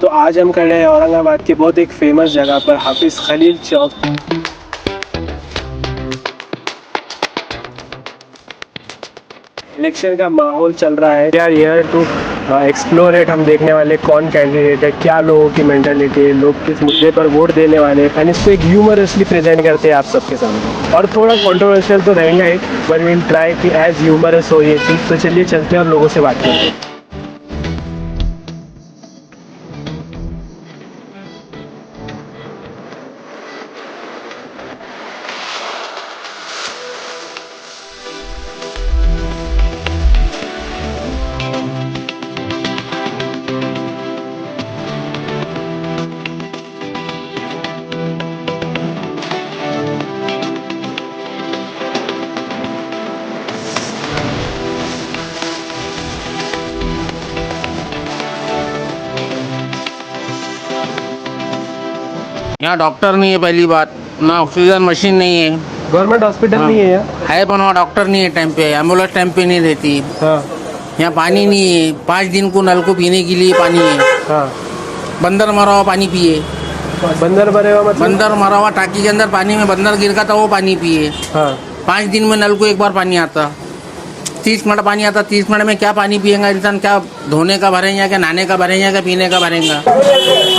आज हम खड़े हैं औरंगाबाद की बहुत एक फेमस जगह पर, हाफिज खलील चौक। इलेक्शन का माहौल चल रहा है। यार हियर टू एक्सप्लोर इट। हम देखने वाले कौन कैंडिडेट है, क्या लोगों की मेंटालिटी है, लोग किस मुद्दे पर वोट देने वाले हैं, एंड इसको एक ह्यूमरसली प्रेजेंट करते हैं आप सबके सामने। और थोड़ा कंट्रोवर्शियल तो रहेगा ही, बट विल ट्राई कि एज ह्यूमरस हो ये चीज़। तो चलिए चलते हैं और लोगों से बात करते हैं। यहाँ डॉक्टर नहीं है, पहली बात ना ऑक्सीजन मशीन नहीं है। गवर्नमेंट हॉस्पिटल नहीं है यहाँ? है पर वहाँ डॉक्टर नहीं है टाइम पे, एम्बुलेंस टाइम पे नहीं रहती। हाँ यहाँ पानी नहीं है, 5 दिन को नल को पीने के लिए पानी है। हाँ। बंदर मरा हुआ पानी पिए। बंदर भरे हुआ मतलब? बंदर मरा हुआ टाकी के अंदर पानी में बंदर गिर का था, वो पानी पिए। हाँ। 5 दिन में नल को एक बार पानी आता, 30 मिनट पानी आता। 30 मिनट में क्या पानी पिएगा इंसान? क्या धोने का भरेंगे, क्या नहाने का भरेंगे, क्या पीने का भरेंगे?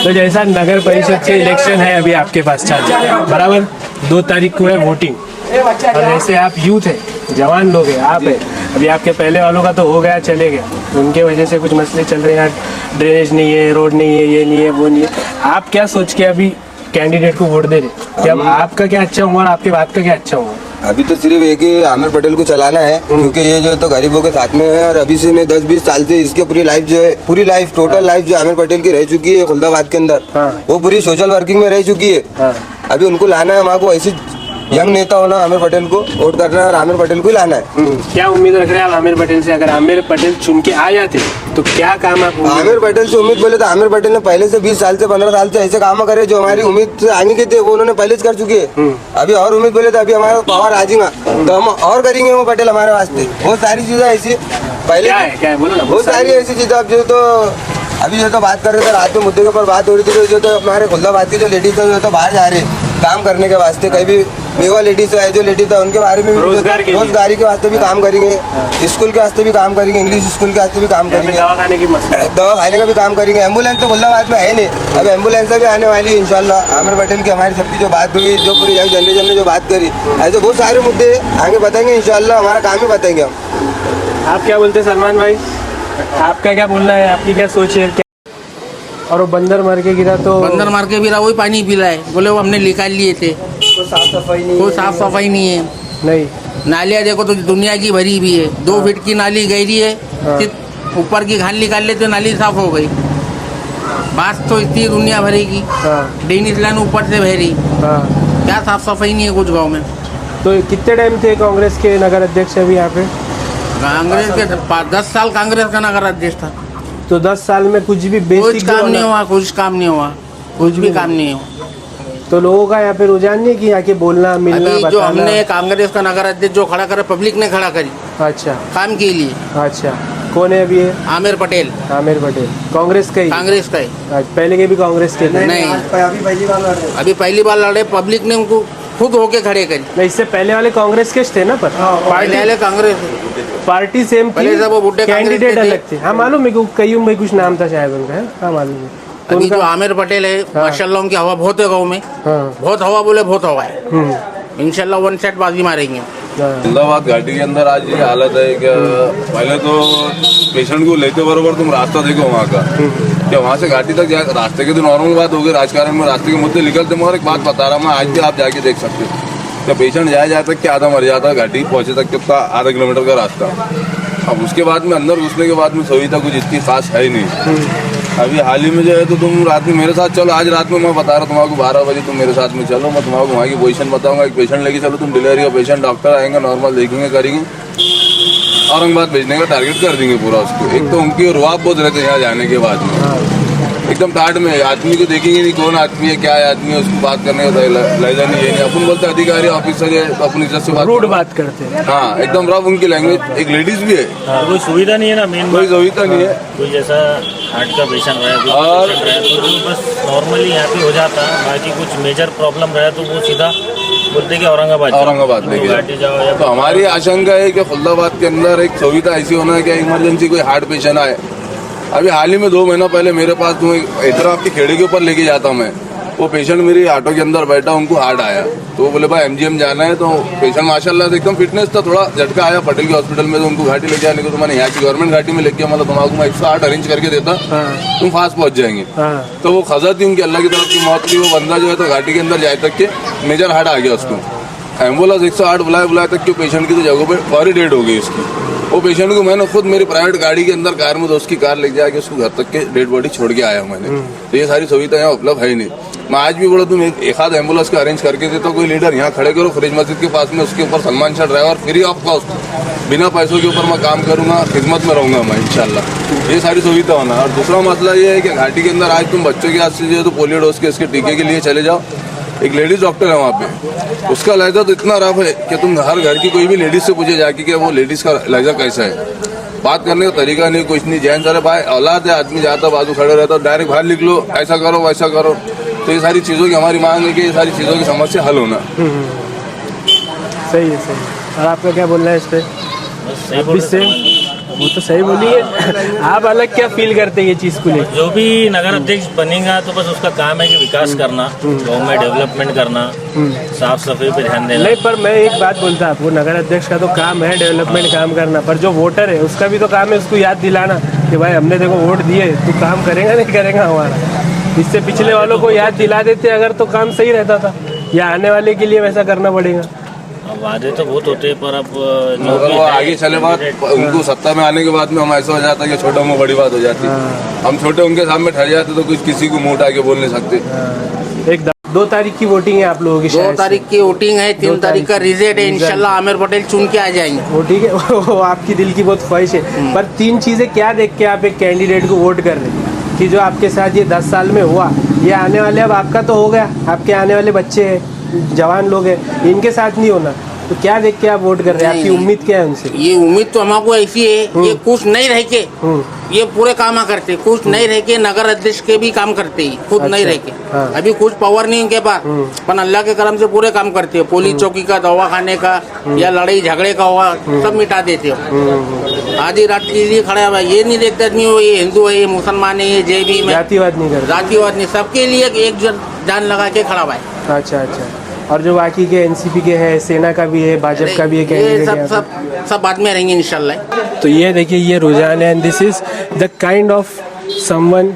तो जैसा नगर परिषद के इलेक्शन है अभी आपके पास चल रहा है, बराबर 2 तारीख को है वोटिंग। और जैसे आप यूथ है, जवान लोग हैं, आप है, अभी आपके पहले वालों का तो हो गया, चले गया, उनके वजह से कुछ मसले चल रहे हैं, ड्रेनेज नहीं है, रोड नहीं है, ये नहीं है, वो नहीं है। आप क्या सोच के अभी कैंडिडेट को वोट दे रहे? क्या आपका क्या अच्छा हुआ और आपके बात का क्या अच्छा हुआ? अभी तो सिर्फ एक ही आमिर पटेल को चलाना है, क्योंकि ये जो तो गरीबों के साथ में है। और अभी से 10-20 साल से इसके पूरी लाइफ जो है, पूरी लाइफ टोटल लाइफ जो आमिर पटेल की रह चुकी है खुलदाबाद के अंदर, वो पूरी सोशल वर्किंग में रह चुकी है। अभी उनको लाना है, वहाँ को ऐसी यंग नेता होना, आमिर पटेल को वोट करना है और आमिर पटेल को ही लाना है। क्या उम्मीद रख रहे हैं आप आमिर पटेल से? अगर आमिर पटेल चुन के आ जाते तो क्या काम आप? आमिर पटेल से उम्मीद बोले तो आमिर पटेल ने पहले से 20 साल से 15 साल से ऐसे काम करे जो हमारी उम्मीद से आगे के थे, वो उन्होंने पहले से कर चुके हैं। अभी और उम्मीद बोले तो अभी हमारा पावर आ जाएगा तो हम और करेंगे वो पटेल हमारे वास्ते। बहुत सारी चीजें ऐसी पहले क्या है बोलो ना। बहुत सारी ऐसी चीजें। अब जो तो अभी जो तो बात कर रहे थे, रात में मुद्दे के ऊपर बात हो रही थी, जो तो हमारे खुलदाबाद की जो लेडीज है जो तो बाहर जा रहे काम करने के वास्ते, कहीं भी बेवा लेडीज है जो लेडीज है उनके बारे में भी रोजगारी के वास्ते भी काम करेंगे, स्कूल के वास्ते भी काम करेंगे, इंग्लिश स्कूल के वास्ते भी काम करेंगे, दवा खाने का भी काम करेंगे। एम्बुलेंस तो खुलदाबाद में है नहीं, अब एम्बुलेंस भी आने वाली है इंशाल्लाह। आमिर पटेल की हमारी सबकी जो बात हुई, जो पूरी यंग जनरेशन ने जो बात करी, ऐसे बहुत सारे मुद्दे आगे बताएंगे इंशाल्लाह, हमारा काम ही बताएंगे हम। आप क्या बोलते हैं सलमान भाई? आपका क्या बोलना है, आपकी क्या सोच है? और वो बंदर मार के गिरा तो? बंदर मार के गिरा, वही पानी पिला है, बोले वो हमने निकाल लिए थे। कोई साफ सफाई नहीं, कोई साफ सफाई नहीं है। नहीं। नालियाँ देखो तो दुनिया की भरी भी है, 2 फीट की नाली गहरी है, ऊपर की घाल निकाल ले तो नाली साफ हो गई। बात तो इतनी दुनिया भरी की, डेनिस लाइन ऊपर से बहरी, क्या साफ सफाई नहीं है कुछ गाँव में। तो कितने टाइम थे कांग्रेस के नगर अध्यक्ष अभी यहाँ पे? कांग्रेस के 10 साल कांग्रेस का नगर अध्यक्ष था। तो 10 साल में कुछ भी कुछ बेसिक काम नहीं हुआ, कुछ काम नहीं हुआ, कुछ भी काम नहीं हुआ। तो लोगों का यहाँ पे रुझान नहीं कि आके बोलना मिलना अभी जो हमने कांग्रेस का नगर अध्यक्ष जो खड़ा करे, पब्लिक ने खड़ा करी अच्छा काम के लिए। अच्छा, कौन है अभी ये? आमिर पटेल। आमिर पटेल कांग्रेस का ही? कांग्रेस का ही। पहले के भी कांग्रेस के थे? नहीं, अभी पहली बार लड़े, पब्लिक ने उनको खुद होके खड़े करी। नहीं, इससे पहले वाले कांग्रेस के थे ना, पर पहले वाले कांग्रेस पार्टी सेम पहले सब वो बुड्ढे कैंडिडेट अलग थे। हाँ मालूम है, कयूम भाई कुछ नाम था शायद उनका, है? हाँ मालूम है। अभी जो आमिर पटेल है, माशाल्लाह उनकी हवा बहुत है गाँव में। बहुत हवा, बोले बहुत हवा है। इंशाल्लाह 1 सेट बाजी मारेंगे। खुलदाबाद घाटी के अंदर आज ये हालत है कि पहले तो पेशेंट को लेते बरोबर तुम रास्ता देखो वहाँ का, क्या वहाँ से घाटी तक रास्ते की तो नॉर्मल बात हो गई, राजकारण में रास्ते के मुद्दे निकलते, मगर एक बात बता रहा मैं, आज भी आप जाके देख सकते हो क्या पेशेंट जाए तक क्या आधा मर जाता, घाटी पहुँचे तक कितना आधा किलोमीटर का रास्ता। अब उसके बाद में अंदर घुसने के बाद में सुविधा कुछ इतनी खास है ही नहीं। अभी हाल ही में जो है तो तुम रात में मेरे साथ चलो, आज रात में मैं बता रहा हूँ तुमको 12 बजे तुम मेरे साथ में चलो, मैं तुमको वहाँ की पोजीशन बताऊंगा। एक पेशेंट लेके चलो तुम, डिलीवरी का पेशेंट, डॉक्टर आएंगे, नॉर्मल देखेंगे, करेंगे, औरंगाबाद भेजने का टारगेट कर देंगे पूरा उसको। एक तो उनकी रुआब बहुत रहते हैं यहाँ जाने के बाद में, एकदम टाट में है। आदमी को देखेंगे नहीं कौन आदमी है, क्या है आदमी है, उसको बात करने का लहजा नहीं है। अपन बोलते अधिकारी ऑफिसर है तो अपनी इज्जत से बात रूड बात करते हैं। हाँ एकदम रफ उनकी लैंग्वेज। एक लेडीज भी है, कोई सुविधा नहीं है ना, मेन कोई सुविधा नहीं है। कोई जैसा हार्ट का पेशेंट रहा है, और- कोई patient रहा है, तो वो बस नॉर्मली यहाँ पे हो जाता है। बाकी कुछ मेजर प्रॉब्लम रहा तो वो सीधा बोलते कि औरंगाबाद लेके घाटी जाओ या तो हमारी आशंका है कि खुल्दाबाद के अंदर एक सुविधा ऐसी होना है कि इमरजेंसी कोई हार्ट पेशेंट आए। अभी हाल ही में 2 महीना पहले मेरे पास इतना आपके खेड़े के ऊपर लेके जाता मैं, वो पेशेंट मेरी ऑटो के अंदर बैठा, उनको हार्ट आया तो वो बोले भाई एमजीएम जाना है। तो पेशेंट माशाल्लाह से एकदम फिटनेस था, थोड़ा झटका आया पटेल के हॉस्पिटल में, तो उनको घाटी लेके जाने को तो मैंने यहाँ की गवर्नमेंट घाटी में लेके मतलब तुम्हारा मैं 108 अरेंज करके देता, तुम फास्ट पहुंच जाएंगे। तो वो खजा थी उनकी, अल्लाह की तरफ की मौत थी। वो बंदा जो है तो घाटी के अंदर जाए तक के मेजर हार्ट आ गया उसको, एम्बुलेंस 108 बुलाए तक के पेशेंट की तो जगह पर फौरी डेड हो गई उसकी। वो पेशेंट को मैंने खुद मेरी प्राइवेट गाड़ी के अंदर कार में दोस्त की कार लेके जाके उसको घर तक के डेड बॉडी छोड़ के आया मैंने। तो ये सारी सुविधा यहाँ उपलब्ध है ही नहीं। मैं आज भी बोला तुम एक आध एम्बुलेंस का अरेंज करके देता, कोई लीडर यहाँ खड़े करो फ्रिज मस्जिद के पास में, उसके ऊपर Salman Shah driver free of cost, बिना पैसों के ऊपर मैं काम करूंगा, खिदमत में रहूंगा मैं इंशाल्लाह। ये सारी सुविधा होना। और दूसरा मसला ये है कि घाटी के अंदर आज तुम बच्चों के हाथ से जो है तो पोलियो डोज के इसके टीके के लिए चले जाओ, एक लेडीज डॉक्टर है वहाँ पे, उसका लहजा तो इतना रफ है कि तुम हर घर की कोई भी लेडीज से पूछे जाके कि वो लेडीज का लहजा कैसा है, बात करने का तरीका नहीं, कुछ नहीं। जैन सारे भाई औलाद है, आदमी जाता बाजू खड़े रहता, डायरेक्ट बाहर लिख लो, ऐसा करो वैसा करो। तो ये सारी चीज़ों की हमारी मांग है कि ये सारी चीज़ों की समस्या हल होना। सही है, सही है। और आपका क्या बोलना है इस पे? सही बोल अभी से वो तो सही बोलिए। आप अलग क्या फील करते हैं ये चीज़ को लेकर? जो भी नगर अध्यक्ष बनेगा तो बस उसका काम है कि विकास करना, गाँव में डेवलपमेंट करना, साफ सफाई पे ध्यान देना। नहीं, पर मैं एक बात बोलता हूँ, आपको नगर अध्यक्ष का तो काम है डेवलपमेंट काम करना, पर जो वोटर है उसका भी तो काम है उसको याद दिलाना कि भाई हमने देखो वोट दिए, तू काम करेगा नहीं करेगा हमारा। इससे पिछले वालों को याद दिला देते अगर तो काम सही रहता था, या आने वाले के लिए वैसा करना पड़ेगा। अब वादे तो बहुत होते हैं पर अब जो अगर भी वो है, आगे चले बात, उनको सत्ता में आने के बाद में हम ऐसा हो जाता है कि छोटा मुँह बड़ी बात हो जाती है। हम छोटे उनके सामने ठहर जाते तो कुछ किसी को मुँह उठा के बोल नहीं सकते। एक 2 तारीख की वोटिंग है आप लोगों की 2 शायद से। तारीख की वोटिंग है, 3 तारीख का रिजल्ट है। इंशाल्लाह आमिर पटेल चुन के आ जाएंगे। वो ठीक है, वो आपकी दिल की बहुत ख्वाहिश है, पर 3 चीज़ें क्या देख के आप एक कैंडिडेट को वोट कर रहे हैं कि जो आपके साथ ये 10 साल में हुआ, ये आने वाले, अब आपका तो हो गया, आपके आने वाले बच्चे हैं, जवान लोग हैं, इनके साथ नहीं होना, तो क्या देख के आप वोट कर रहे हैं? आपकी उम्मीद क्या है उनसे? ये उम्मीद तो हमको ऐसी है, ये कुछ नहीं रह के ये पूरे काम करते, कुछ नहीं रह के नगर अध्यक्ष के भी काम करते ही, खुद नहीं रह के। हाँ। अभी कुछ पावर नहीं उनके पास, पर अल्लाह के करम से पूरे काम करते हो। पुलिस चौकी का, दवा खाने का या लड़ाई झगड़े का हुआ, सब मिटा देते हो। आधी रात के लिए खड़ा हुआ, ये नहीं देखते नहीं हो ये हिंदू है, ये मुसलमान है, ये जैबी में जातिवाद नहीं करते। जातिवाद नहीं, सबके लिए एक जान लगा के खड़ा हुआ है। अच्छा अच्छा। और जो बाकी के एनसीपी के हैं, सेना का भी है, भाजपा का भी है ये कैंडिडेट सब यहाँ पे। सब बाद में रहेंगे इंशाल्लाह। तो ये देखिए, ये रुझान है, and this is the kind of someone.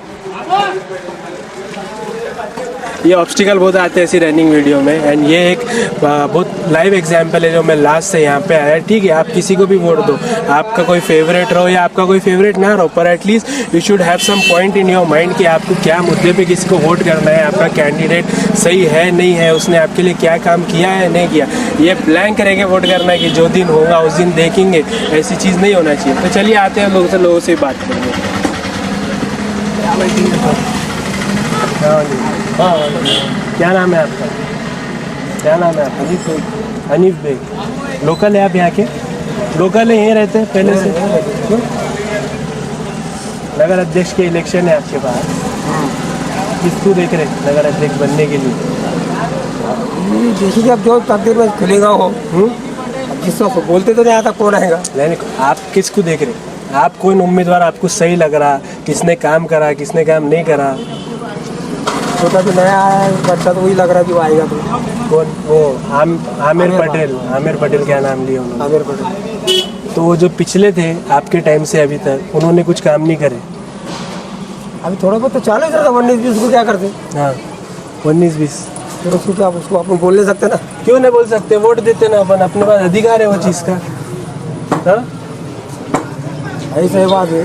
ये ऑब्स्टिकल बहुत आते हैं ऐसी रनिंग वीडियो में, एंड ये एक बहुत लाइव एग्जांपल है जो मैं लास्ट से यहाँ पे आया। ठीक है, आप किसी को भी वोट दो, आपका कोई फेवरेट रहो या आपका कोई फेवरेट ना रहो, पर at least you should have some point in your mind कि आपको क्या मुद्दे पे किसी को वोट करना है, आपका कैंडिडेट सही है नहीं है, उसने आपके लिए क्या काम किया है नहीं किया। ये ब्लैंक रह के वोट करना है कि जो दिन होगा उस दिन देखेंगे, ऐसी चीज़ नहीं होना चाहिए। तो चलिए आते हैं लोगों से बात करेंगे। क्या नाम है आपका? क्या नाम है आपका? हनीफ बेग। लोकल है आप यहाँ के? लोकल है, यहीं रहते हैं पहले से? क्यों? नगर अध्यक्ष के इलेक्शन है आपके पास, किसको देख रहे हैं नगर अध्यक्ष बनने के लिए? जैसे कि अब जो तकदीर में खुलेगा हो, जिसको बोलते तो नहीं आता कौन आएगा। नहीं, आप किसको देख रहे हैं? आप कौन उम्मीदवार आपको सही लग रहा, किसने काम करा किसने काम नहीं करा? छोटा तो नया है बच्चा, तो वही लग रहा है कि वो आएगा। तो कौन? वो आमिर पटेल। आमिर पटेल क्या नाम लिया उन्होंने? आमिर पटेल। तो वो जो पिछले थे आपके टाइम से अभी तक, उन्होंने कुछ काम नहीं करे? अभी थोड़ा बहुत तो चालू है, 19-20 को क्या करते? हाँ, 19-20 फिर उसको क्या, उसको अपन बोल नहीं सकते ना। क्यों नहीं बोल सकते? वोट देते ना अपन, अपने पास अधिकार है वो चीज़ का। हाँ, ऐसी सही बात है।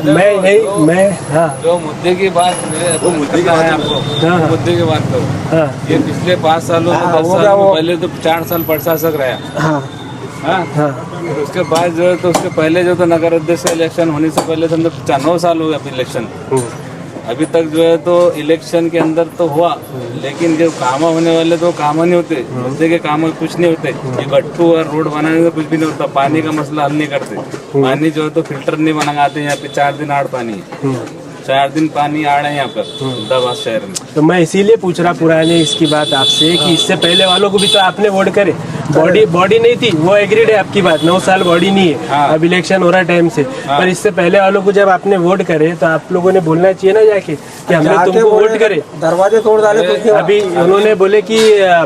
मैं हाँ जो मुद्दे की बात है, वो मुद्दे की बात आपको हाँ। मुद्दे की बात करो। हाँ ये पिछले 5 सालों में, हाँ, 10 वो साल क्या में वो- पहले तो 4 साल प्रशासक रहा। हाँ हाँ हाँ उसके बाद जो है तो उसके पहले जो तो नगर अध्यक्ष इलेक्शन होने से पहले तो 9 साल हो गए अब इलेक्शन। अभी तक जो है तो इलेक्शन के अंदर तो हुआ, लेकिन जो काम होने वाले तो काम नहीं होते, मुद्दे के काम कुछ नहीं होते। ये गट्टू और रोड बनाने से कुछ भी नहीं होता, पानी का मसला हल नहीं करते। पानी जो है तो फिल्टर नहीं बनाते, यहाँ पे 4 दिन आड़ पानी है, 4 दिन पानी आड़ है यहाँ पर अहमदाबाद शहर में। तो मैं इसीलिए पूछ रहा पुराने इसकी बात आपसे कि इससे पहले वालों को भी तो आपने वोट करे, बॉडी नहीं थी, वो एग्रीड है आपकी बात, 9 साल बॉडी नहीं है। हाँ। अब इलेक्शन हो रहा है टाइम से, पर इससे पहले वालों को जब आपने वोट करे तो आप लोगों ने बोलना चाहिए ना जाके कि हमने जाके तुमको बोले, वोट करे। दरवाजे तोड़ डाले कुछ नहीं हुआ। अभी उन्होंने बोले कि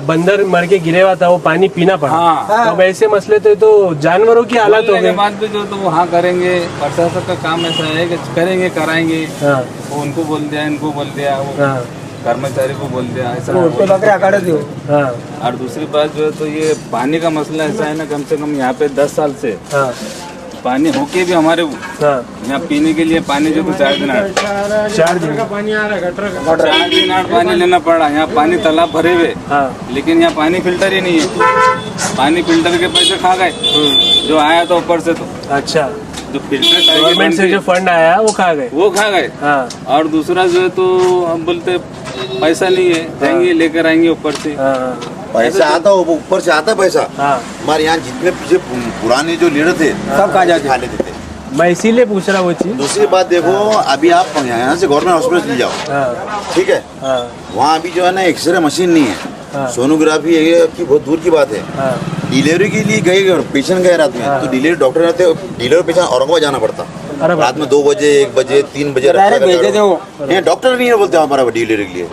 बंदर मर के गिरे हुआ था, वो पानी पीना पड़ा। हाँ। तो अब ऐसे मसले तो जानवरों की हालत हो बोलने के गई। बाद भी जो तो वहाँ करेंगे, प्रशासन का काम ऐसा है कि करेंगे कराएंगे, हाँ वो उनको बोल दिया, इनको बोल दिया, वो हाँ कर्मचारी को बोल दिया, ऐसा तो उनको लग रहा है अखाड़े दो। हाँ और दूसरी बात जो है तो ये पानी का मसला ऐसा है ना, कम से कम यहाँ पे 10 साल से हाँ पानी होके भी हमारे हाँ यहाँ पीने के लिए पानी जो तो 4 दिन आड़ 4 दिन 4 दिन आड़ पानी लेना पड़ा। यहाँ पानी तालाब भरे हुए, हाँ लेकिन यहाँ पानी फिल्टर ही नहीं है। पानी फिल्टर के पैसे खा गए, जो आया था ऊपर से, तो अच्छा जो फिल्टर गवर्नमेंट से जो फंड आया वो खा गए। वो खा गए। हाँ और दूसरा जो है तो हम बोलते पैसा नहीं है, जाएंगे लेकर आएंगे ऊपर से। हाँ पैसा आता है, वो ऊपर से आता है पैसा। हाँ हमारे यहाँ जितने पीछे पुराने जो लीडर थे सब खा जाते। खा लेते थे। मैं इसीलिए पूछ रहा वो चीज। दूसरी बात देखो, अभी आप यहाँ से गवर्नमेंट हॉस्पिटल चले जाओ, हाँ ठीक है, हाँ वहाँ अभी जो है ना एक्सरे मशीन नहीं हाँ। है, सोनोग्राफी है की बहुत दूर की बात है। हाँ डिलीवरी के लिए गए पेशेंट गए रात में, हाँ। तो डिलीवरी डॉक्टर रहते, डिलीवरी पेशेंट औरंगाबाद जाना पड़ता अरे बाप रात में 2 बजे 1 बजे 3 बजे डायरेक्ट भेजे थे वो। नहीं, डॉक्टर नहीं है बोलते हमारा डिलीवरी के लिए।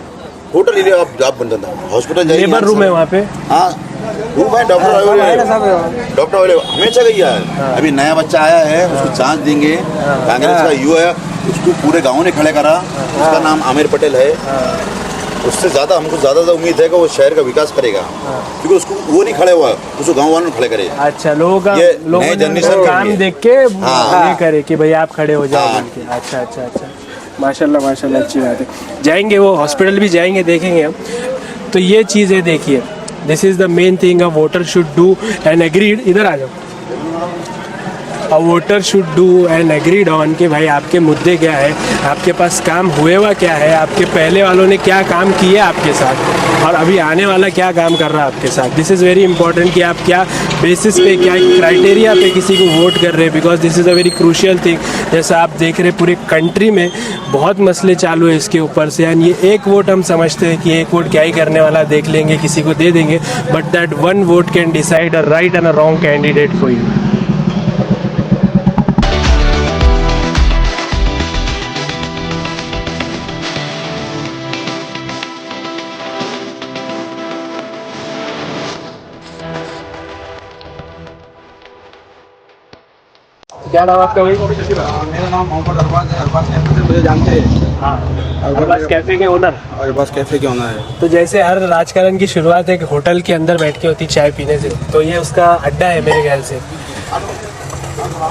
होटल ले लिया आप बनता था, हॉस्पिटल जाइए। लेबर रूम है वहाँ पे। हाँ रूम है, डॉक्टर है ना सब। डॉक्टर वाले हमेशा गई है। अभी नया बच्चा आया है, उसको चांस देंगे, कांग्रेस का युवा है, उसको पूरे गांव ने खड़े करा। उसका नाम आमिर पटेल है। उससे ज़्यादा हमको ज़्यादा उम्मीद है कि वो शहर का विकास करेगा, क्योंकि उसको वो नहीं खड़े हुआ है, उसको गाँव वालों ने खड़े करे। अच्छा लोगों ये लोगों नए ने जनरेशन उनका के काम लिए। देख के हाँ। ये करे कि भाई आप खड़े हो जाओ हाँ। बोल के। अच्छा अच्छा अच्छा माशाल्लाह माशाल्लाह, अच्छी बात है। जाएंगे वो हॉस्पिटल भी जाएंगे, देखेंगे हम। तो ये चीज़ है, देखिए this is the main thing a voter should do and agreed. इधर आ जाओ। A voter should do and agreed on कि भाई आपके मुद्दे क्या है, आपके पास काम हुए हुआ क्या है, आपके पहले वालों ने क्या काम किए आपके साथ, और अभी आने वाला क्या काम कर रहा है आपके साथ। दिस इज़ वेरी इंपॉर्टेंट कि आप क्या बेसिस पे, क्या क्राइटेरिया पे किसी को वोट कर रहे हैं, because this is a very crucial thing. जैसा आप देख रहे पूरे कंट्री में बहुत मसले चालू है इसके ऊपर से, एंड ये एक वोट हम समझते हैं कि एक वोट क्या ही करने वाला, देख लेंगे किसी को दे देंगे, but that one vote can decide a right and a wrong candidate for you. क्या नाम आपका भाई? मेरा नाम मोहम्मद अरबाज है। अरबाज कैफे से मुझे जानते हैं। हाँ अरबाज कैफे के ओनर। अरबाज कैफे के ओनर है। तो जैसे हर राजकारण की शुरुआत एक होटल के अंदर बैठ के होती चाय पीने से, तो ये उसका अड्डा है मेरे ख्याल से।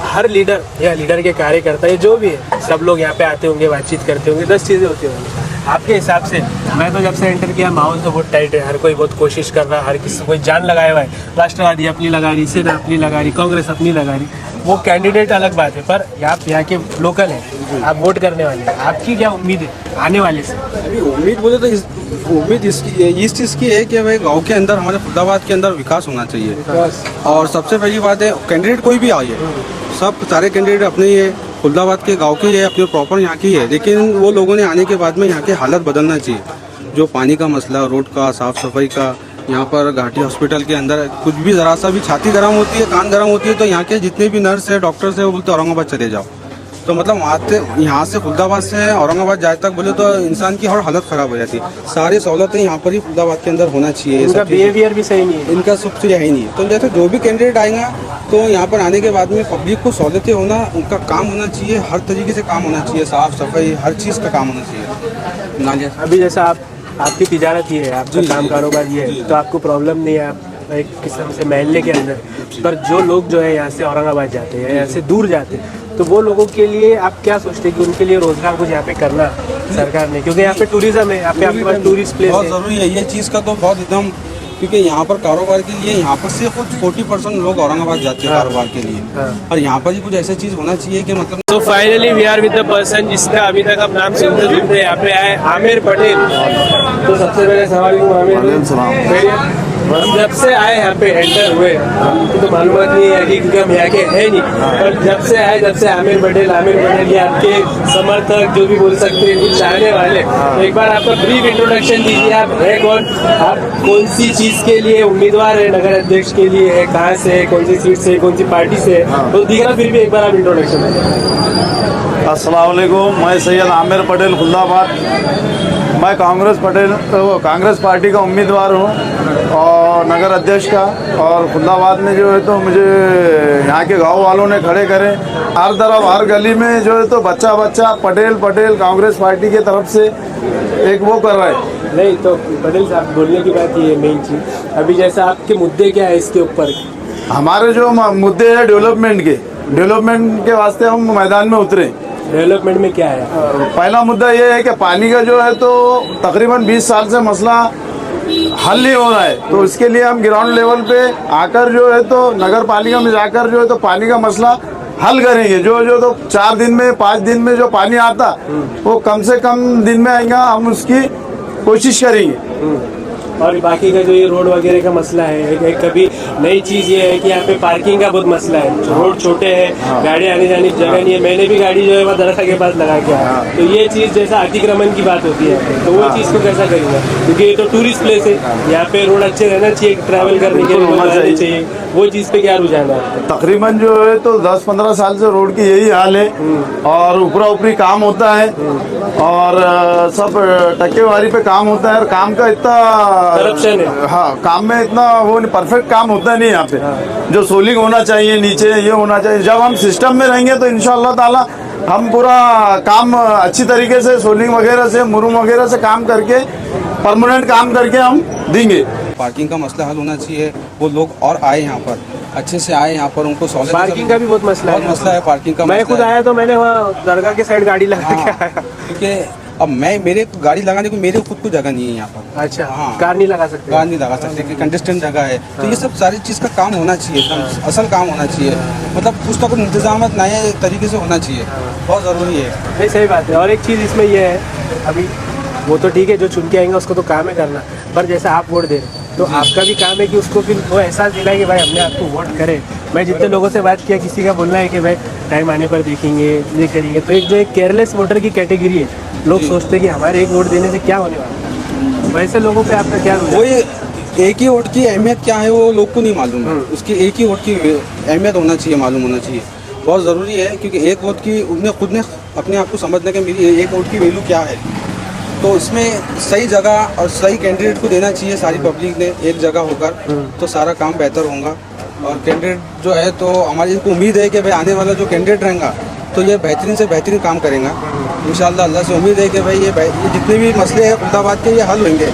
हर लीडर या लीडर के कार्यकर्ता, ये जो भी है, सब लोग यहाँ पे आते होंगे, बातचीत करते होंगे, 10 चीज़ें होती होंगी। आपके हिसाब से, मैं तो जब से एंटर किया माहौल तो बहुत टाइट है, हर कोई बहुत कोशिश कर रहा है, हर किसी कोई जान लगाया हुआ है। राष्ट्रवादी अपनी लगा रही, सेना अपनी लगा रही, कांग्रेस अपनी लगा रही। वो कैंडिडेट अलग बात है, पर आप यहाँ के लोकल हैं, आप वोट करने वाले हैं, आपकी क्या उम्मीद है आने वाले से? अभी उम्मीद बोले तो उम्मीद इस चीज़ की है कि भाई गांव के अंदर, हमारे फुर्दाबाद के अंदर विकास होना चाहिए। और सबसे पहली बात है, कैंडिडेट कोई भी आए, सब सारे कैंडिडेट अपने ही है, फुर्दाबाद के गांव की है, अपने प्रॉपर यहाँ की है, लेकिन वो लोगों ने आने के बाद में यहाँ की हालत बदलना चाहिए। जो पानी का मसला, रोड का, साफ़ सफाई का, यहाँ पर घाटी हॉस्पिटल के अंदर कुछ भी ज़रा सा भी छाती गर्म होती है, कान गर्म होती है, तो यहाँ के जितने भी नर्स है, डॉक्टर्स है, वो बोलते औरंगाबाद चले जाओ। तो मतलब यहाँ से फुर्दाबाद से औरंगाबाद जाए तक बोले तो इंसान की और हालत ख़राब हो जाती है। सारी सहूलतें यहाँ पर ही फुर्दाबाद के अंदर होना चाहिए। इनका बिहेवियर भी सही नहीं है, इनका सब चीज़ है ही नहीं। तो जैसे जो भी कैंडिडेट आएगा, तो यहाँ पर आने के बाद में पब्लिक को सहूलतें होना, उनका काम होना चाहिए, हर तरीके से काम होना चाहिए, साफ़ सफाई हर चीज़ का काम होना चाहिए। नालिया अभी जैसा आपकी तिजारत ये है, आपका काम कारोबार ये है, तो आपको प्रॉब्लम नहीं है, आप एक किस्म से महल्ले के अंदर। पर जो लोग जो है यहाँ से औरंगाबाद जाते हैं, यहाँ से दूर जाते हैं, तो वो लोगों के लिए आप क्या सोचते हैं कि उनके लिए रोजगार कुछ यहाँ पे करना सरकार ने, क्योंकि यहाँ पे टूरिज्म है, यहाँ पे आपके पास टूरिस्ट प्लेस बहुत है। ज़रूरी है ये चीज़ का, तो बहुत एकदम क्योंकि यहाँ पर कारोबार के लिए यहाँ पर से कुछ 40% लोग औरंगाबाद जाते हैं कारोबार के लिए, और यहाँ पर ही कुछ ऐसी चीज़ होना चाहिए कि मतलब। तो finally we are with the person जिसका अभी तक आप नाम सुनते यहाँ पे आए, आमिर पटेल। तो सबसे पहले सवाल आमिर, हम जब से आए यहाँ पे एंटर हुए, हमको तो मालूमात नहीं है क्योंकि हम यहाँ के है नहीं, पर जब से आए जब से आमिर पटेल ये आपके समर्थक जो भी बोल सकते हैं, कुछ चाहने वाले, तो एक बार आपका ब्रीफ इंट्रोडक्शन दीजिए। आप है कौन, आप कौन सी चीज के लिए उम्मीदवार है, नगर अध्यक्ष के लिए है, कहाँ से है, कौन सी सीट से, कौन सी पार्टी से है, तो दिखा फिर भी एक बार आप इंट्रोडक्शन दीजिए। अस्सलाम वालेकुम, मैं सैयद आमिर पटेल खुल्दाबाद। मैं कांग्रेस पार्टी का उम्मीदवार हूँ और नगर अध्यक्ष का, और खुल्दाबाद में जो है तो मुझे यहाँ के गांव वालों ने खड़े करे। हर तरफ हर गली में जो है तो बच्चा पटेल कांग्रेस पार्टी की तरफ से एक वो कर रहा है। नहीं तो पटेल साहब बोलने की बात ये मेन चीज, अभी जैसा आपके मुद्दे क्या है इसके ऊपर? हमारे जो मुद्दे हैं डेवलपमेंट के वास्ते हम मैदान में उतरे। डेवलपमेंट में क्या है? पहला मुद्दा ये है कि पानी का जो है तो तकरीबन 20 साल से मसला हल नहीं हो रहा है, तो इसके लिए हम ग्राउंड लेवल पे आकर जो है तो नगर पालिका में जाकर जो है तो पानी का मसला हल करेंगे। जो तो 4 दिन में 5 दिन में जो पानी आता वो कम से कम दिन में आएगा, हम उसकी कोशिश करेंगे। और बाकी का जो ये रोड वगैरह का मसला है, एक कभी नई चीज ये है कि यहाँ पे पार्किंग का बहुत मसला है, रोड छोटे हैं, गाड़ी आने जाने की जगह नहीं है। मैंने भी गाड़ी जो है वह दरख्त के पास लगा के आया, तो ये चीज जैसा अतिक्रमण की बात होती है, तो वो चीज को कैसा करेंगे? क्योंकि ये तो टूरिस्ट प्लेस है, यहाँ पे रोड अच्छे रहना चाहिए, ट्रैवल करने के लिए होना चाहिए, वो चीज पे क्या रुझान है? तकरीबन जो है तो 10-15 साल से रोड की यही हाल है, और ऊपरा ऊपरी काम होता है और सब टक्केवारी पे काम होता है, और काम का इतना करप्शन है। हाँ, काम में इतना वो परफेक्ट काम होता नहीं यहाँ पे। जो सोलिंग होना चाहिए नीचे, ये होना चाहिए। जब हम सिस्टम में रहेंगे तो इंशाअल्लाह ताला हम पूरा काम अच्छी तरीके से सोलिंग वगैरह से, मुरुम वगैरह से काम करके परमानेंट काम करके हम देंगे। पार्किंग का मसला हल होना चाहिए, वो लोग और आए यहाँ पर, अच्छे से आए यहाँ पर, उनको सहूलियत। पार्किंग का भी बहुत मसला है पार्किंग का। मैं खुद आया तो मैंने वहाँ दरगाह के साइड गाड़ी लगा के आया, क्योंकि अब मेरे गाड़ी लगाने को मेरे खुद को जगह नहीं है यहाँ पर। अच्छा, हाँ, कार नहीं लगा सकते, कंजेस्टेड जगह है। तो ये सब सारी चीज़ का काम होना चाहिए, एकदम असल काम होना चाहिए, मतलब कुछ ना कुछ इंतजाम नए तरीके से होना चाहिए, बहुत ज़रूरी है। नहीं, सही बात है। और एक चीज़ इसमें यह है, अभी वो तो ठीक है, जो चुन के आएंगे उसको तो काम है करना, पर जैसा आप वोट दे रहे तो आपका भी काम है कि उसको फिर वो एहसास दिलाए कि भाई हमने आपको वोट करे। मैं जितने लोगों से बात किया, किसी का बोलना है कि भाई टाइम आने पर देखेंगे, ये करेंगे। तो एक जो एक केयरलेस वोटर की कैटेगरी है, लोग सोचते हैं कि हमारे एक वोट देने से क्या होने वाला है, वैसे लोगों पे आपका क्या? वो एक ही वोट की अहमियत क्या है वो लोग को नहीं मालूम है, उसकी एक ही वोट की अहमियत होना चाहिए, मालूम होना चाहिए, बहुत ज़रूरी है। क्योंकि एक वोट की उन्हें खुद ने अपने आप को समझने का मेरी एक वोट की वैल्यू क्या है, तो इसमें सही जगह और सही कैंडिडेट को देना चाहिए। सारी पब्लिक ने एक जगह होकर तो सारा काम बेहतर होगा। और कैंडिडेट जो है तो हमारी इनको उम्मीद है कि भाई आने वाला जो कैंडिडेट रहेगा तो ये बेहतरीन से बेहतरीन काम करेगा इंशाल्लाह। अल्लाह से उम्मीद है कि भाई ये जितने भी मसले हैं खुल्दाबाद के, ये हल होंगे।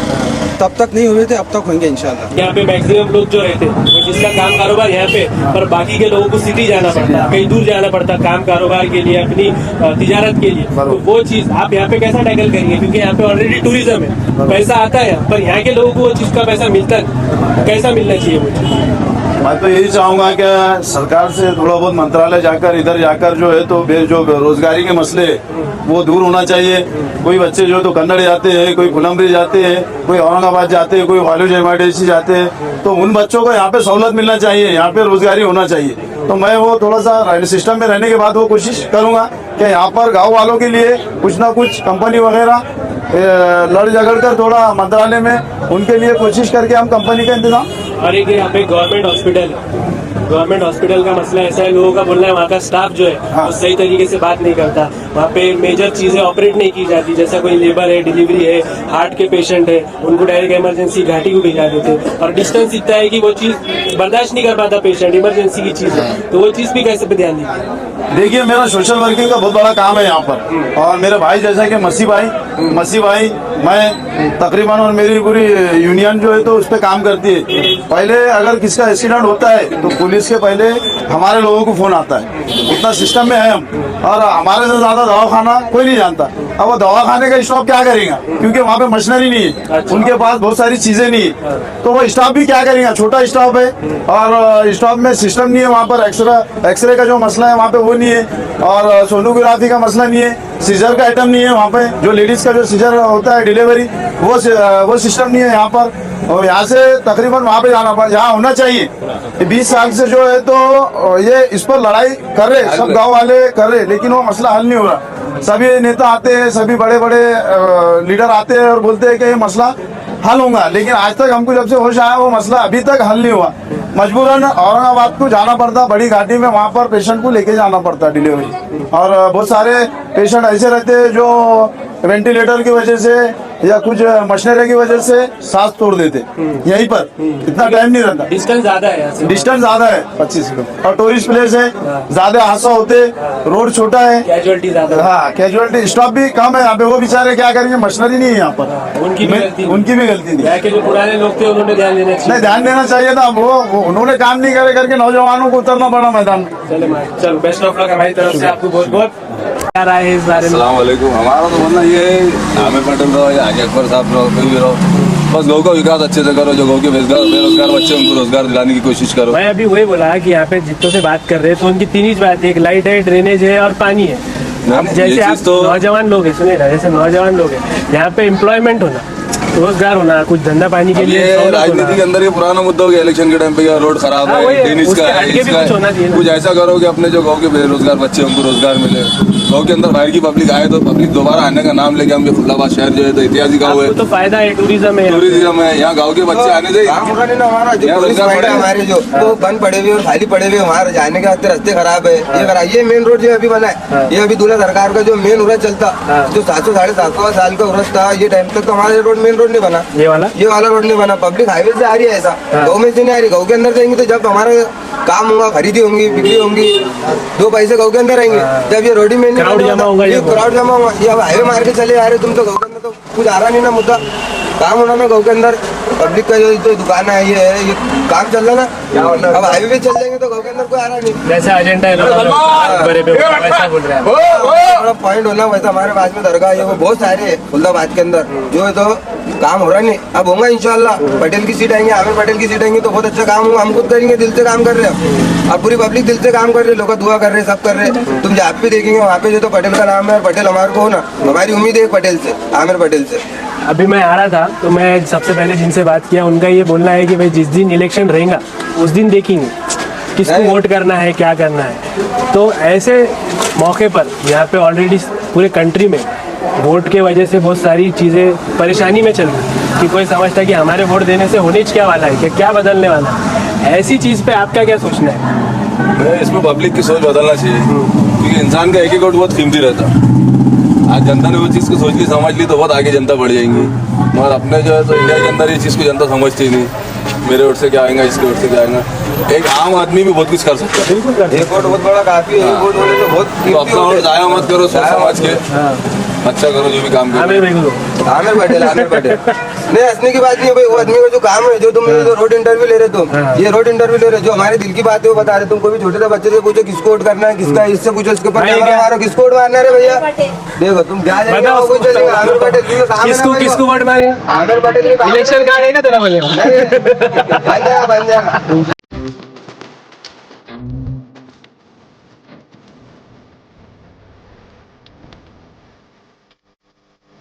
तब तक नहीं हुए थे, अब तक होंगे इंशाल्लाह। यहाँ पे मैक्सिमम लोग जो रहते हैं वो जिसका काम कारोबार यहाँ पे, पर बाकी के लोगों को सिटी जाना पड़ता, कहीं दूर जाना पड़ता काम कारोबार के लिए, अपनी तिजारत के लिए। तो वो चीज आप यहाँ पे कैसा टैकल करेंगे? क्योंकि यहाँ पे ऑलरेडी टूरिज्म है, पैसा आता है, पर यहाँ के लोगों को वो चीज का पैसा मिलता है, कैसा मिलना चाहिए वो चीज? मैं तो यही चाहूँगा कि सरकार से थोड़ा बहुत मंत्रालय जाकर इधर जाकर जो है तो जो बेरोजगारी के मसले वो दूर होना चाहिए। कोई बच्चे जो तो कन्नड़ जाते हैं, कोई फुलंबरी जाते हैं, कोई औरंगाबाद जाते हैं, कोई वालूज MIDC जाते हैं, तो उन बच्चों को यहाँ पे सहूलत मिलना चाहिए, यहाँ पे रोजगारी होना चाहिए। तो मैं वो थोड़ा सा सिस्टम में रहने के बाद वो कोशिश करूँगा कि यहाँ पर गाँव वालों के लिए कुछ ना कुछ कंपनी वगैरह लड़ झगड़ कर थोड़ा मंत्रालय में उनके लिए कोशिश करके हम कंपनी का इंतजाम। और एक यहाँ पे गवर्नमेंट हॉस्पिटल का मसला ऐसा है, लोगों का बोलना है वहाँ का स्टाफ जो है वो सही तरीके से बात नहीं करता, वहाँ पे मेजर चीजें ऑपरेट नहीं की जाती। जैसा कोई लेबर है, डिलीवरी है, हार्ट के पेशेंट है, उनको डायरेक्ट इमरजेंसी घाटी को भिजा देते, और डिस्टेंस इतना है कि वो चीज बर्दाश्त नहीं कर पाता पेशेंट, इमरजेंसी की चीज है, तो वो चीज भी कैसे पे ध्यान दीजिए? देखिए, मेरा सोशल वर्किंग का बहुत बड़ा काम है यहाँ पर, और मेरे भाई जैसा कि मसी भाई मैं तकरीबन, और मेरी पूरी यूनियन जो है तो उस पर काम करती है। पहले अगर किसी का एक्सीडेंट होता है तो पुलिस के पहले हमारे लोगों को फोन आता है, उतना सिस्टम में है हम। और हमारे से ज्यादा दवाखाना कोई नहीं जानता। अब वो दवाखाने का स्टाफ क्या करेगा, क्योंकि वहाँ पे मशीनरी नहीं है, उनके पास बहुत सारी चीजें नहीं है, तो वो स्टाफ भी क्या करेगा, छोटा स्टाफ है और स्टाफ में सिस्टम नहीं है। वहाँ पर एक्सरे का जो मसला है वहाँ पे वो नहीं है, और सोनोग्राफी का मसला नहीं है, सीजर का आइटम नहीं है वहाँ पे, जो लेडीज का जो सीजर होता है डिलीवरी वो सिस्टम नहीं है यहाँ पर। और यहाँ से तकरीबन वहाँ पे जाना पड़ा, जहाँ होना चाहिए। 20 साल से जो है तो ये इस पर लड़ाई कर रहे, सब गांव वाले कर रहे, लेकिन वो मसला हल नहीं हो रहा। सभी नेता आते हैं, सभी बड़े बड़े लीडर आते हैं और बोलते हैं कि ये मसला हल होगा, लेकिन आज तक हमको जब से होश आया वो मसला अभी तक हल नहीं हुआ। मजबूरन औरंगाबाद को जाना पड़ता, बड़ी गाड़ी में वहाँ पर पेशेंट को लेके जाना पड़ता डिलीवरी। और बहुत सारे पेशेंट ऐसे रहते हैं जो वेंटिलेटर की वजह से या कुछ मशीनरी की वजह से सांस तोड़ देते यहीं पर, इतना टाइम नहीं रहता। डिस्टेंस ज्यादा है यहाँ से। डिस्टेंस ज्यादा है 25 किलो, और टूरिस्ट प्लेस है, ज्यादा हादसा होते, रोड छोटा है, कैजुअलिटी ज्यादा। हाँ कैजुअलिटी, स्टॉप भी कम है यहाँ पे। वो बेचारे क्या करेंगे, मशीनरी नहीं है यहाँ पर, उनकी भी गलती नहीं। यहाँ के जो पुराने लोग थे उन्होंने ध्यान देना चाहिए। नहीं, ध्यान देना चाहिए था, वो उन्होंने काम नहीं करे करके नौजवानों को उतरना पड़ा मैदान में। चलो बेस्ट ऑफ लक हमारी तरफ से आपको बहुत बहुत। क्या राय है इस बारे में? अस्सलाम वालेकुम। हमारा तो बोलना ये है, आमिर पटेल रहो या हाजी अकबर साहब रहो, कोई भी रहो, बस गाँव का विकास अच्छे से करो। जो गाँव के बेरोजगार बच्चे उनको रोजगार दिलाने की कोशिश करो। मैं अभी वही बोला कि यहाँ पे जितनों से बात कर रहे हैं तो उनकी तीन ही बात है, एक लाइट है, ड्रेनेज है और पानी है। अब जैसे आप नौजवान लोग हैं, सुनिए ना, जैसे नौजवान लोग हैं यहाँ पे एम्प्लॉयमेंट होना, रोजगार होना, कुछ धंधा पानी के लिए राजनीति के अंदर ये पुराना मुद्दा हो गया, इलेक्शन के टाइम पे रोड खराब है, ड्रेनेज का है, कुछ ऐसा करो कि अपने जो गाँव के बेरोजगार बच्चे उनको रोजगार मिले। गाँव के अंदर बाहर की पब्लिक आए तो पब्लिक दोबारा आने का नाम लेके, हम खुल्लाबाद शहर जो है तो ऐतिहासिक गाँव है, तो फायदा है, टूरिज्म है, यहाँ गाँव के बच्चे आने से हमारा जो हमारे जो तो बंद पड़े हुए और खाली पड़े हुए, हमारे जाने के रास्ते खराब है। ये मेन रोड जो अभी बना है, ये अभी दूल्हा सरकार का जो मेन उरस चलता, जो 700 साढ़े 700 साल का उरस था, ये टाइम तक तो हमारा रोड मेन रोड नहीं बना, ये वाला रोड नहीं बना। पब्लिक हाईवे से आ रही है, ऐसा गाँव में से नहीं आ रही। गाँव के अंदर जाएंगे तो जब हमारा काम होगा, खरीदी होंगी, बिक्री होंगी, 2 पैसे गाँव के अंदर आएंगे। जब ये रोड में क्राउड जमा होगा, ये अब हाईवे मार के चले आ रहे तुम तो गाँव के अंदर तो कुछ आ रहा नहीं ना मुद्दा। काम होना ना गाँव के अंदर, पब्लिक का जो दुकान है ये काम चल रहा ना। अब हाईवे पे चल जाएंगे तो गाँव के अंदर कोई आ रहा नहीं। जैसा एजेंडा है पॉइंट होना वैसा हमारे पास में दरगाह है, वो बहुत सारे है खुल्दाबाद के अंदर जो है तो काम हो रहा नहीं। अब होगा इंशाल्लाह, पटेल की सीट आएंगे, आमिर पटेल की सीट आएंगे तो बहुत अच्छा काम होगा। हम खुद करेंगे, दिल से काम कर रहे हैं, अब पूरी पब्लिक दिल से काम कर रही है, लोग दुआ कर रहे हैं, सब कर रहे हैं। तुम जहाँ पे देखेंगे वहाँ पे जो तो पटेल का नाम है, और पटेल हमारे को हो ना, हमारी उम्मीद है पटेल से, आमिर पटेल से। अभी मैं आ रहा था तो मैं सबसे पहले जिनसे बात किया उनका ये बोलना है कि भाई जिस दिन इलेक्शन रहेगा उस दिन देखेंगे किसको वोट करना है, क्या करना है। तो ऐसे मौके पर यहाँ पे ऑलरेडी पूरे कंट्री में वोट के वजह से बहुत सारी चीज़ें परेशानी में चल रही कि कोई समझता है कि हमारे वोट देने से होने क्या वाला है, क्या बदलने वाला है। ऐसी चीज़ पे आपका क्या सोचना है? इसमें पब्लिक की सोच बदलना चाहिए, क्योंकि इंसान का एक एक वोट बहुत कीमती रहता है। आज जनता ने वो चीज़ को सोच ली, समझ ली तो बहुत आगे जनता बढ़ जाएंगी। मगर अपने जो है तो इंडिया के अंदर ये चीज़ को जनता समझती नहीं, मेरे वोट से क्या आएगा, इसके वोट से क्या आएगा। एक आम आदमी भी बहुत कुछ कर सकता है। एक वोट बहुत बड़ा काफी है, एक वोट होने तो बहुत तो अपना वोट जाया मत करो, सोच समझ के अच्छा करो जो भी काम करो। आमिर पटेल नहीं, हंसने की बात नहीं है भाई। वो आदमी का जो काम है, जो तुम जो रोड इंटरव्यू ले रहे तुम, ये रोड इंटरव्यू ले रहे, जो हमारे दिल की बात है वो बता रहे। तुम कोई भी छोटे से बच्चे से पूछो किसको वोट करना है, किसका, इससे पूछो इसके ऊपर मारो, किसको वोट मारना है भैया। देखो तुम क्या जाएंगे, आमिर पटेल किसको वोट मारेगा, आमिर पटेल इलेक्शन कार्ड है ना तेरा बोलेगा बन जाएगा।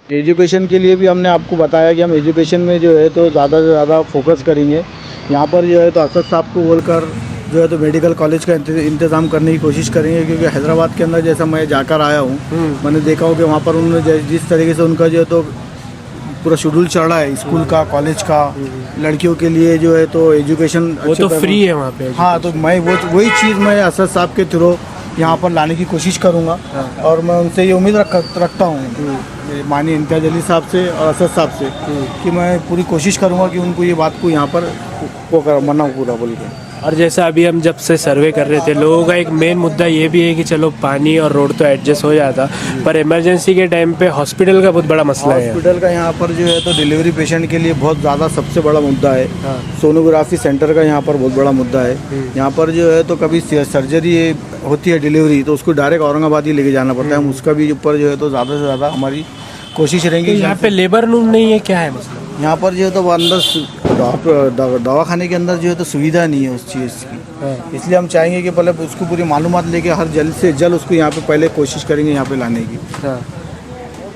एजुकेशन के लिए भी हमने आपको बताया कि हम एजुकेशन में जो है तो ज़्यादा से ज़्यादा फोकस करेंगे। यहाँ पर जो है तो असद साहब को बोलकर जो है तो मेडिकल कॉलेज का इंतज़ाम करने की कोशिश करेंगे, क्योंकि हैदराबाद के अंदर जैसा मैं जाकर आया हूँ, मैंने देखा हो कि वहाँ पर उन्होंने जिस तरीके से उनका जो है तो पूरा शेड्यूल चल रहा है स्कूल का, कॉलेज का, लड़कियों के लिए जो है तो एजुकेशन वो तो फ्री है वहाँ पे। हाँ, तो मैं वही चीज़ मैं असद साहब के थ्रू यहाँ पर लाने की कोशिश करूँगा। और मैं उनसे ये उम्मीद रखता हूँ माननीय इम्तियाज़ अली साहब से और असद साहब से कि मैं पूरी कोशिश करूँगा कि उनको ये बात को यहाँ पर वो मना पूरा बोल के। और जैसा अभी हम जब से सर्वे कर रहे थे, लोगों का एक मेन मुद्दा ये भी है कि चलो पानी और रोड तो एडजस्ट हो जाता, पर इमरजेंसी के टाइम पे हॉस्पिटल का बहुत बड़ा मसला है। हॉस्पिटल का यहाँ पर जो है तो डिलीवरी पेशेंट के लिए बहुत ज़्यादा सबसे बड़ा मुद्दा है। सोनोग्राफी सेंटर का यहाँ पर बहुत बड़ा मुद्दा है। यहाँ पर जो है तो कभी सर्जरी होती है डिलीवरी, तो उसको डायरेक्ट औरंगाबाद ही लेके जाना पड़ता है। हम उसका भी ऊपर जो है तो ज़्यादा से ज़्यादा हमारी कोशिश रहेंगी। यहाँ पे लेबर रूम नहीं है, क्या है मसला? यहाँ पर जो है तो अंदर दवाखाने के अंदर जो है तो सुविधा नहीं है उस चीज़ की। इसलिए हम चाहेंगे कि पहले उसको पूरी मालूमात लेके हर जल्द से जल्द उसको यहाँ पे पहले कोशिश करेंगे यहाँ पे लाने की।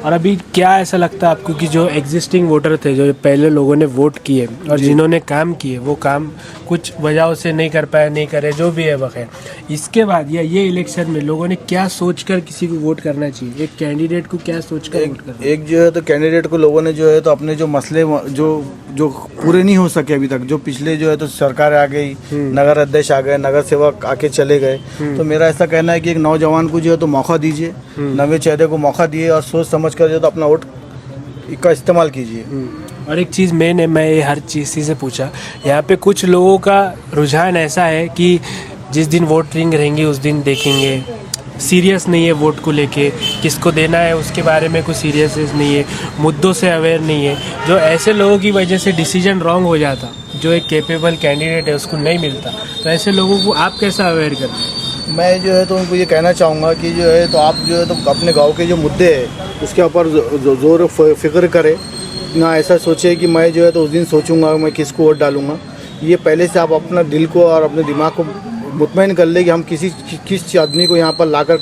और अभी क्या ऐसा लगता है आपको कि जो एग्जिस्टिंग वोटर थे, जो पहले लोगों ने वोट किए और जिन्होंने काम किए, वो काम कुछ वजहों से नहीं कर पाए, नहीं करे, जो भी है बखैर, इसके बाद या ये इलेक्शन में लोगों ने क्या सोचकर किसी को वोट करना चाहिए? एक कैंडिडेट को क्या सोचकर वोट करना? एक जो है तो कैंडिडेट को लोगों ने जो है तो अपने जो मसले जो पूरे नहीं हो सके अभी तक, जो पिछले जो है तो सरकार आ गई, नगर अध्यक्ष आ गए, नगर सेवक आके चले गए, तो मेरा ऐसा कहना है कि एक नौजवान को जो है तो मौका दीजिए, नवे चेहरे को मौका दिए और सोच समझ कर जो तो अपना वोट का इस्तेमाल कीजिए। और एक चीज़ मेन है, मैं ये हर चीज़ से पूछा, यहाँ पे कुछ लोगों का रुझान ऐसा है कि जिस दिन वोटिंग रहेंगी उस दिन देखेंगे, सीरियस नहीं है वोट को लेके, किसको देना है उसके बारे में कोई सीरियसनेस नहीं है, मुद्दों से अवेयर नहीं है। जो ऐसे लोगों की वजह से डिसीजन रॉन्ग हो जाता, जो एक कैपेबल कैंडिडेट है उसको नहीं मिलता, तो ऐसे लोगों को आप कैसा अवेयर करते हैं? मैं जो है तो उनको ये कहना चाहूँगा कि जो है तो आप जो है तो अपने गांव के जो मुद्दे हैं उसके ऊपर जोर फिक्र करें, ना ऐसा सोचे कि मैं जो है तो उस दिन सोचूंगा मैं किसको वोट डालूंगा। ये पहले से आप अपना दिल को और अपने दिमाग को मुतमईन कर ले कि हम किस आदमी को यहाँ पर लाकर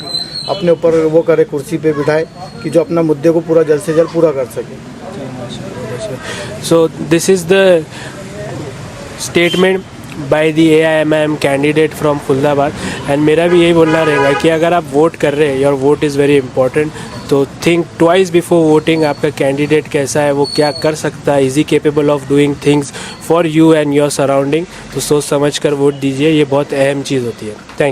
अपने ऊपर वो करे, कुर्सी पे बिठाए कि जो अपना मुद्दे को पूरा जल्द से जल्द पूरा कर सके। So this is the statement by the AIMIM candidate from Khuldabad. And मेरा भी यही बोलना रहेगा कि अगर आप वोट कर रहे हैं, your vote is very important, तो थिंक ट्वाइस बिफोर वोटिंग। आपका कैंडिडेट कैसा है, वो क्या कर सकता है, is he capable of doing things for you and your surrounding. तो सोच समझ कर वोट दीजिए, ये बहुत अहम चीज़ होती है। थैंक